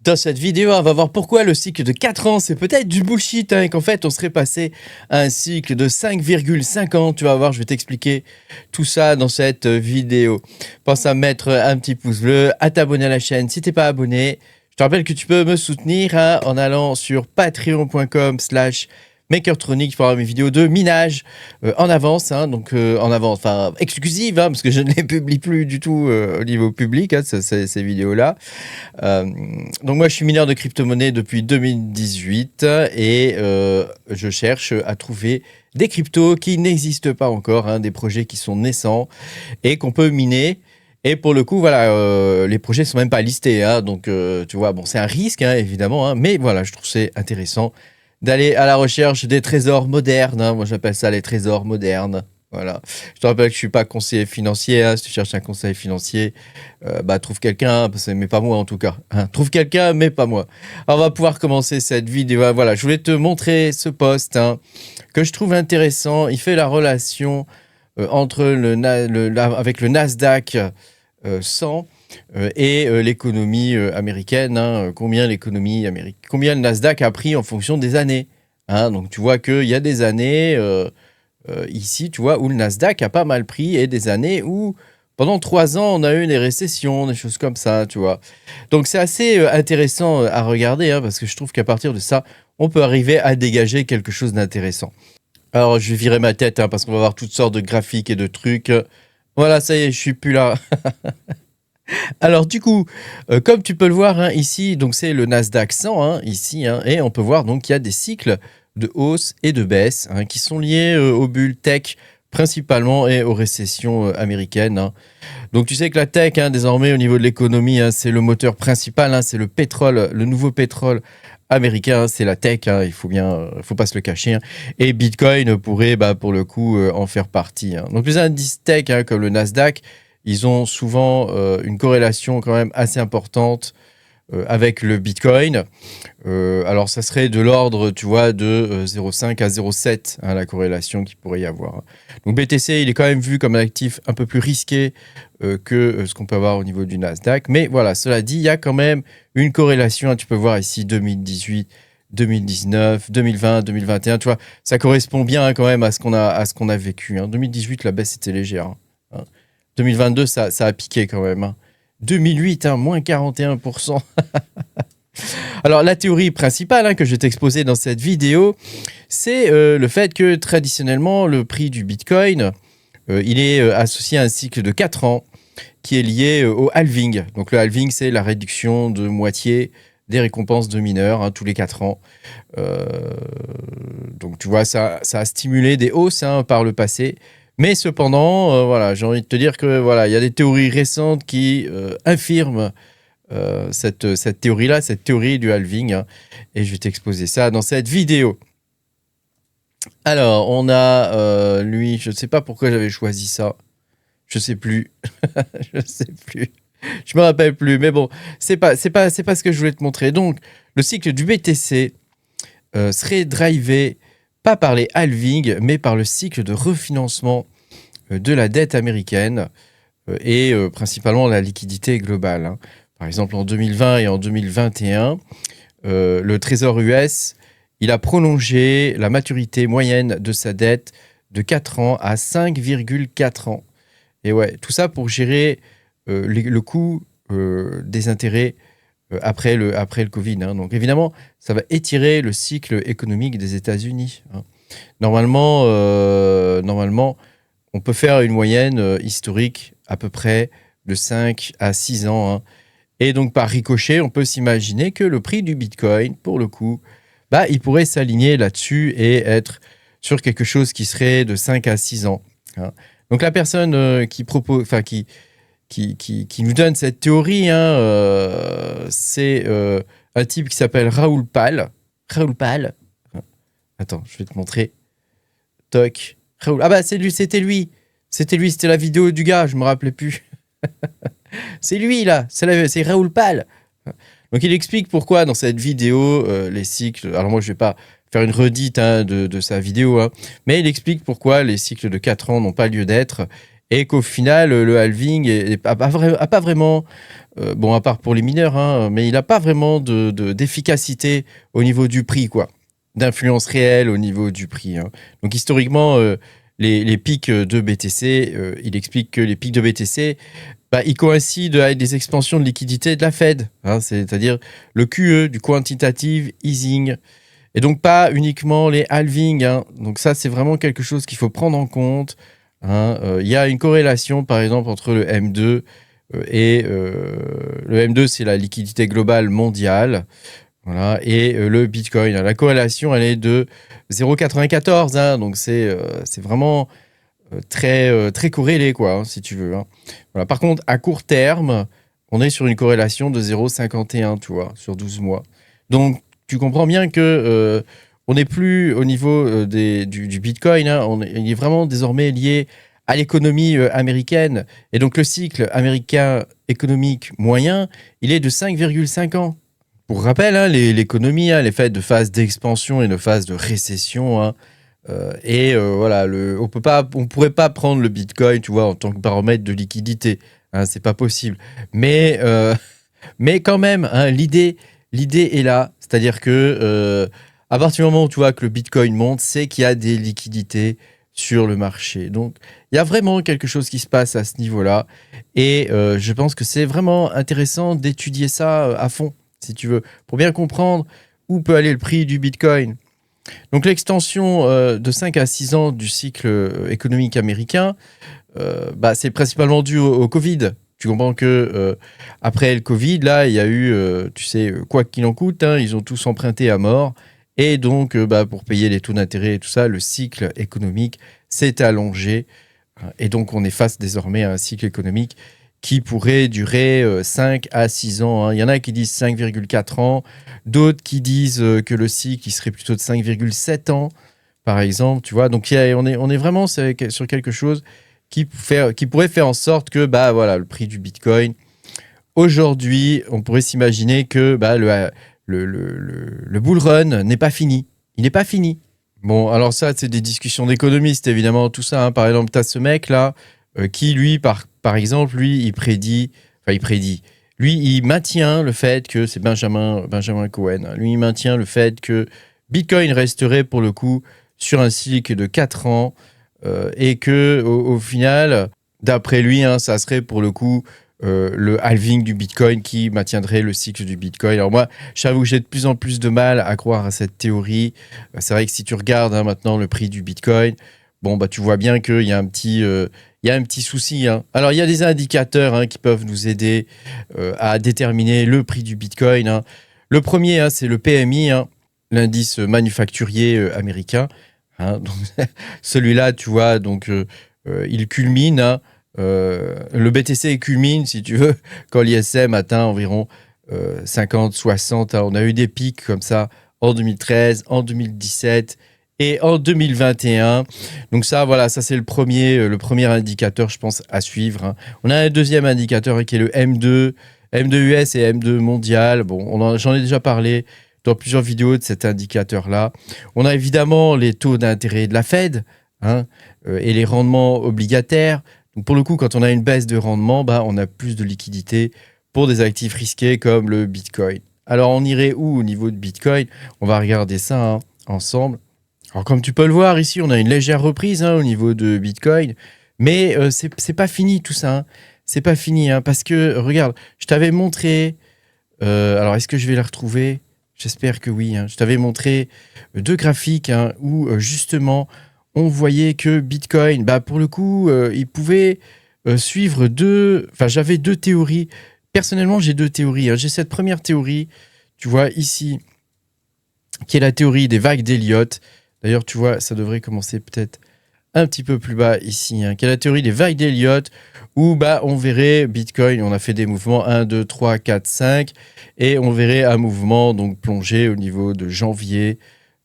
Dans cette vidéo, on va voir pourquoi le cycle de 4 ans, c'est peut-être du bullshit, et qu'en fait, on serait passé à un cycle de 5,5 ans. Tu vas voir, je vais t'expliquer tout ça dans cette vidéo. Pense à mettre un petit pouce bleu, à t'abonner à la chaîne si t'es pas abonné. Je te rappelle que tu peux me soutenir en allant sur patreon.com/Makertronic pour avoir mes vidéos de minage en avance, enfin exclusive, parce que je ne les publie plus du tout au niveau public, ces vidéos-là. Donc moi, je suis mineur de crypto-monnaies depuis 2018 et je cherche à trouver des cryptos qui n'existent pas encore, des projets qui sont naissants et qu'on peut miner. Et pour le coup, voilà, les projets sont même pas listés, donc tu vois, bon, c'est un risque, évidemment, mais voilà, je trouve c'est intéressant d'aller à la recherche des trésors modernes. Moi, j'appelle ça les trésors modernes. Voilà. Je te rappelle que je suis pas conseiller financier. Si tu cherches un conseil financier, trouve quelqu'un, mais pas moi en tout cas. Trouve quelqu'un, mais pas moi. Alors, on va pouvoir commencer cette vidéo. Voilà, je voulais te montrer ce post que je trouve intéressant. Il fait la relation entre avec le Nasdaq 100 et l'économie américaine. Combien le Nasdaq a pris en fonction des années. Donc tu vois qu'il y a des années ici, tu vois, où le Nasdaq a pas mal pris et des années où pendant 3 ans on a eu des récessions, des choses comme ça, tu vois. Donc c'est assez intéressant à regarder parce que je trouve qu'à partir de ça, on peut arriver à dégager quelque chose d'intéressant. Alors je vais virer ma tête parce qu'on va voir toutes sortes de graphiques et de trucs. Voilà, ça y est, je suis plus là. Alors du coup, comme tu peux le voir ici, donc c'est le Nasdaq 100 ici, et on peut voir donc qu'il y a des cycles de hausse et de baisse qui sont liés aux bulles tech principalement et aux récessions américaines. Donc tu sais que la tech désormais au niveau de l'économie, c'est le moteur principal, c'est le pétrole, le nouveau pétrole américain, c'est la tech, il faut pas se le cacher. Et Bitcoin pourrait pour le coup en faire partie. Donc les indices tech comme le Nasdaq, ils ont souvent une corrélation quand même assez importante avec le Bitcoin. Alors, ça serait de l'ordre, tu vois, de 0,5 à 0,7, la corrélation qu'il pourrait y avoir. Donc, BTC, il est quand même vu comme un actif un peu plus risqué que ce qu'on peut avoir au niveau du Nasdaq. Mais voilà, cela dit, il y a quand même une corrélation. Tu peux voir ici 2018, 2019, 2020, 2021. Tu vois, ça correspond bien quand même à ce qu'on a vécu. 2018, la baisse était légère. 2022, ça a piqué quand même. 2008, moins 41%. Alors, la théorie principale que je vais t'exposer dans cette vidéo, c'est le fait que traditionnellement, le prix du Bitcoin, il est associé à un cycle de 4 ans qui est lié au halving. Donc, le halving, c'est la réduction de moitié des récompenses de mineurs tous les 4 ans. Donc, tu vois, ça a stimulé des hausses par le passé. Mais cependant, voilà, j'ai envie de te dire que voilà, il y a des théories récentes qui infirment cette théorie-là, cette théorie du halving, et je vais t'exposer ça dans cette vidéo. Alors, on a lui, je ne sais pas pourquoi j'avais choisi ça, je sais plus, je me rappelle plus, mais bon, c'est pas ce que je voulais te montrer. Donc, le cycle du BTC serait drivé pas par les halvings, mais par le cycle de refinancement de la dette américaine et principalement la liquidité globale. Par exemple, en 2020 et en 2021, le Trésor US, il a prolongé la maturité moyenne de sa dette de 4 ans à 5,4 ans. Et ouais, tout ça pour gérer le coût des intérêts après le Covid. Donc évidemment, ça va étirer le cycle économique des États-Unis. Normalement, on peut faire une moyenne historique à peu près de 5 à 6 ans. Et donc, par ricochet, on peut s'imaginer que le prix du Bitcoin, pour le coup, il pourrait s'aligner là-dessus et être sur quelque chose qui serait de 5 à 6 ans. Donc, la personne qui nous donne cette théorie, c'est un type qui s'appelle Raoul Pal. Raoul Pal. Attends, je vais te montrer. Toc. Raoul. Ah c'était lui. C'était la vidéo du gars, je me rappelais plus. C'est lui là, c'est Raoul Pal. Donc il explique pourquoi dans cette vidéo les cycles. Alors moi je vais pas faire une redite de sa vidéo, mais il explique pourquoi les cycles de 4 ans n'ont pas lieu d'être et qu'au final, le halving a pas vraiment, bon, à part pour les mineurs, hein, mais il n'a pas vraiment d'efficacité au niveau du prix, quoi, d'influence réelle au niveau du prix. Hein. Donc historiquement, les pics de BTC, il explique que les pics de BTC, bah, ils coïncident avec des expansions de liquidité de la Fed, hein, c'est-à-dire le QE, du quantitative easing. Et donc pas uniquement les halvings. Hein. Donc ça, c'est vraiment quelque chose qu'il faut prendre en compte. Hein. Y a une corrélation, par exemple, entre le M2 et le M2, c'est la liquidité globale mondiale. Voilà, et le Bitcoin. La corrélation, elle est de 0,94. Hein. Donc c'est vraiment très corrélé, quoi, hein, si tu veux. Hein. Voilà. Par contre, à court terme, on est sur une corrélation de 0,51, tu vois, sur 12 mois. Donc, tu comprends bien que on n'est plus au niveau du Bitcoin. Hein, il est vraiment désormais lié à l'économie américaine. Et donc, le cycle américain économique moyen, il est de 5,5 ans. Pour rappel, hein, l'économie, hein, elle est faite de phases d'expansion et de phases de récession. Hein. Voilà, on pourrait pas prendre le Bitcoin, tu vois, en tant que baromètre de liquidité. Hein, c'est pas possible. Mais quand même, hein, l'idée est là. C'est-à-dire que à partir du moment où tu vois que le Bitcoin monte, c'est qu'il y a des liquidités sur le marché. Donc, il y a vraiment quelque chose qui se passe à ce niveau-là. Et je pense que c'est vraiment intéressant d'étudier ça à fond, si tu veux, pour bien comprendre où peut aller le prix du Bitcoin. Donc l'extension de 5 à 6 ans du cycle économique américain, bah, c'est principalement dû au Covid. Tu comprends que après le Covid, là, il y a eu, tu sais, quoi qu'il en coûte, hein, ils ont tous emprunté à mort. Et donc, bah, pour payer les taux d'intérêt et tout ça, le cycle économique s'est allongé. Et donc, on est face désormais à un cycle économique qui pourrait durer 5 à 6 ans. Hein. Il y en a qui disent 5,4 ans, d'autres qui disent que le cycle il serait plutôt de 5,7 ans, par exemple. Tu vois, donc on est vraiment sur quelque chose qui pourrait faire en sorte que bah, voilà, le prix du Bitcoin, aujourd'hui, on pourrait s'imaginer que bah, le bull run n'est pas fini. Il n'est pas fini. Bon, alors ça, c'est des discussions d'économistes, évidemment, tout ça. Hein. Par exemple, tu as ce mec-là qui, lui, par exemple, lui, il prédit... Lui, il maintient le fait que... C'est Benjamin Cohen. Hein. Lui, il maintient le fait que Bitcoin resterait, pour le coup, sur un cycle de 4 ans et que au final, d'après lui, hein, ça serait, pour le coup... le halving du Bitcoin qui maintiendrait le cycle du Bitcoin. Alors moi, j'avoue que j'ai de plus en plus de mal à croire à cette théorie. C'est vrai que si tu regardes hein, maintenant le prix du Bitcoin, bon bah tu vois bien qu'il y a un petit souci. Hein. Alors il y a des indicateurs hein, qui peuvent nous aider à déterminer le prix du Bitcoin. Hein. Le premier, hein, c'est le PMI, hein, l'indice manufacturier américain. Hein. Donc, celui-là, tu vois, donc il culmine. Hein, le BTC culmine, si tu veux, quand l'ISM atteint environ 50, 60. On a eu des pics comme ça en 2013, en 2017 et en 2021. Donc ça, voilà, ça c'est le premier indicateur, je pense, à suivre. Hein. On a un deuxième indicateur qui est le M2 US et M2 mondial. Bon, j'en ai déjà parlé dans plusieurs vidéos de cet indicateur-là. On a évidemment les taux d'intérêt de la Fed hein, et les rendements obligataires. Donc pour le coup, quand on a une baisse de rendement, bah, on a plus de liquidité pour des actifs risqués comme le Bitcoin. Alors on irait où au niveau de Bitcoin? On va regarder ça hein, ensemble. Alors comme tu peux le voir ici, on a une légère reprise hein, au niveau de Bitcoin. Mais c'est pas fini tout ça. Hein. C'est pas fini hein, parce que, regarde, je t'avais montré... alors est-ce que je vais la retrouver? J'espère que oui. Hein. Je t'avais montré 2 graphiques hein, où justement... on voyait que Bitcoin, bah pour le coup, il pouvait suivre j'avais 2 théories. Personnellement, j'ai 2 théories. Hein. J'ai cette première théorie, tu vois, ici, qui est la théorie des vagues d'Elliott. D'ailleurs, tu vois, ça devrait commencer peut-être un petit peu plus bas ici, hein, qui est la théorie des vagues d'Elliott, où bah, on verrait Bitcoin, on a fait des mouvements 1, 2, 3, 4, 5, et on verrait un mouvement donc plongé au niveau de janvier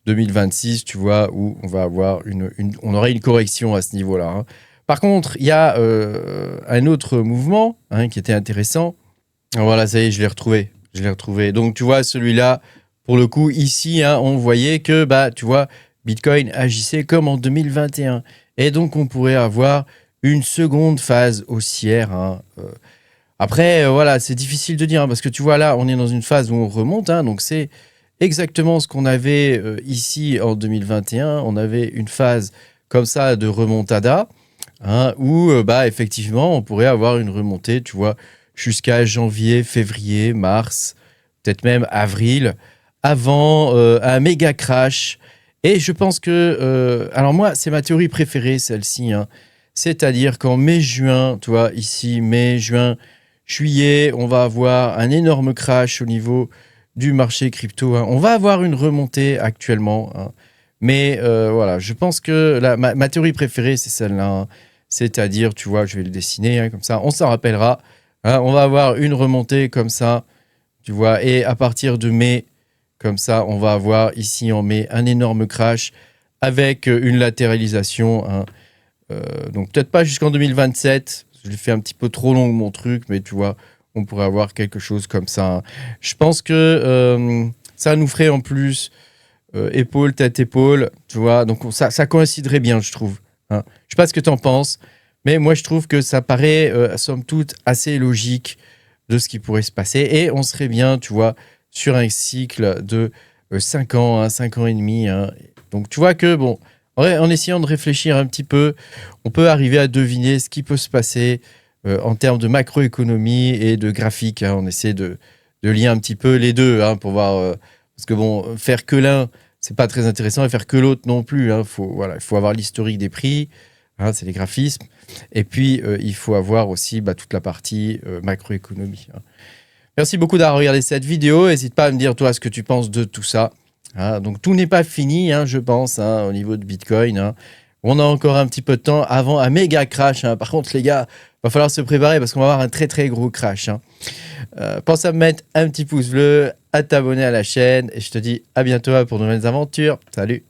2026, tu vois, où on va avoir on aurait une correction à ce niveau-là. Hein. Par contre, il y a un autre mouvement hein, qui était intéressant. Alors voilà, ça y est, je l'ai retrouvé. Donc, tu vois, celui-là, pour le coup, ici, hein, on voyait que, bah, tu vois, Bitcoin agissait comme en 2021. Et donc, on pourrait avoir une seconde phase haussière. Hein. Après, voilà, c'est difficile de dire, hein, parce que tu vois, là, on est dans une phase où on remonte. Hein, donc, c'est exactement ce qu'on avait ici en 2021. On avait une phase comme ça de remontada, hein, où, bah, effectivement, on pourrait avoir une remontée, tu vois, jusqu'à janvier, février, mars, peut-être même avril, avant un méga crash. Et je pense que... alors moi, c'est ma théorie préférée, celle-ci. Hein. C'est-à-dire qu'en mai-juin, tu vois, ici, mai, juin, juillet, on va avoir un énorme crash au niveau du marché crypto. Hein. On va avoir une remontée actuellement. Hein. Mais voilà, je pense que ma théorie préférée, c'est celle-là. Hein. C'est-à-dire, tu vois, je vais le dessiner, hein, comme ça, on s'en rappellera. Hein. On va avoir une remontée comme ça, tu vois, et à partir de mai, comme ça, on va avoir ici en mai un énorme crash avec une latéralisation. Hein. Donc peut-être pas jusqu'en 2027. Je l'ai fait un petit peu trop long mon truc, mais tu vois, on pourrait avoir quelque chose comme ça. Hein. Je pense que ça nous ferait en plus épaule, tête, épaule, tu vois. Donc ça coïnciderait bien, je trouve. Hein. Je sais pas ce que tu en penses, mais moi je trouve que ça paraît, somme toute, assez logique de ce qui pourrait se passer. Et on serait bien, tu vois, sur un cycle de 5 ans, hein, 5 ans et demi. Hein. Donc tu vois que, bon, en essayant de réfléchir un petit peu, on peut arriver à deviner ce qui peut se passer en termes de macroéconomie et de graphique. Hein. On essaie de lier un petit peu les deux hein, pour voir... parce que bon, faire que l'un, c'est pas très intéressant, et faire que l'autre non plus. Hein. Il faut avoir l'historique des prix, hein, c'est les graphismes. Et puis, il faut avoir aussi toute la partie macroéconomie. Hein. Merci beaucoup d'avoir regardé cette vidéo. N'hésite pas à me dire, toi, ce que tu penses de tout ça. Hein. Donc, tout n'est pas fini, hein, je pense, hein, au niveau de Bitcoin. Hein. On a encore un petit peu de temps avant un méga crash. Hein. Par contre, les gars, va falloir se préparer parce qu'on va avoir un très, très gros crash. Hein. Pense à me mettre un petit pouce bleu, à t'abonner à la chaîne. Et je te dis à bientôt pour de nouvelles aventures. Salut!